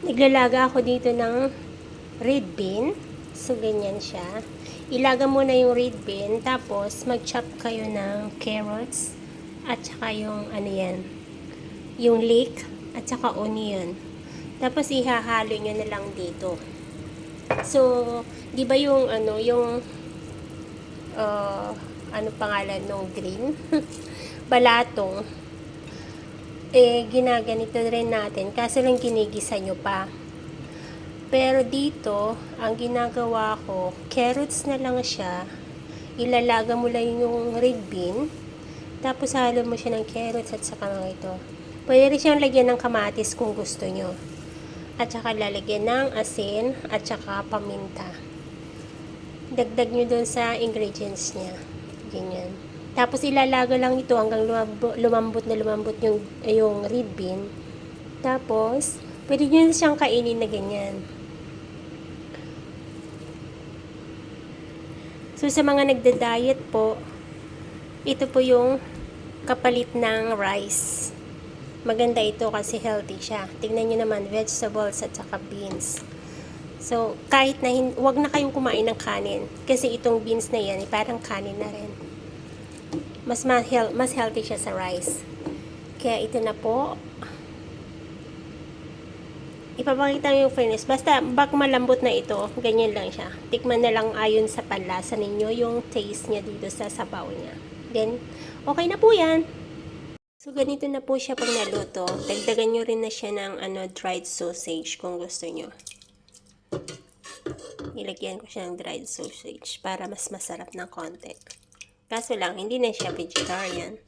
Naglalaga ako dito ng red bean. So, ganyan siya. Ilaga muna yung red bean, tapos mag-chop kayo ng carrots, at saka yung ano yan, yung leek, at saka onion. Tapos ihahalo nyo na lang dito. So, di ba yung ano, yung ano pangalan nung green? Balatong. Ginaganito rin natin, kaso lang ginigisa nyo pa. Pero dito, ang ginagawa ko, carrots na lang siya. Ilalaga mo lang yung red bean. Tapos halo mo siya ng carrots at saka mga ito. Pwede rin siyang lagyan ng kamatis kung gusto nyo. At saka lalagyan ng asin at saka paminta. Dagdag nyo dun sa ingredients niya. Ganyan. Tapos ilalaga lang ito hanggang lumambot na lumambot yung red bean. Tapos, pwede nyo na siyang kainin na ganyan. So, sa mga nagda-diet po, ito po yung kapalit ng rice. Maganda ito kasi healthy siya. Tignan nyo naman, vegetables at saka beans. So, kahit na, wag na kayong kumain ng kanin. Kasi itong beans na yan, parang kanin na rin. Mas healthy siya sa rice. Kaya ito na po. Ipapakita nyo yung fairness. Basta, bak malambot na ito, ganyan lang siya. Tikman na lang ayon sa panlasa ninyo yung taste niya dito sa sabaw niya. Then, okay na po yan. So, ganito na po siya pag naluto. Dagdagan nyo rin na siya ng dried sausage kung gusto nyo. Ilagyan ko siya ng dried sausage para mas masarap ng konti. Kaso lang, hindi na siya vegetarian.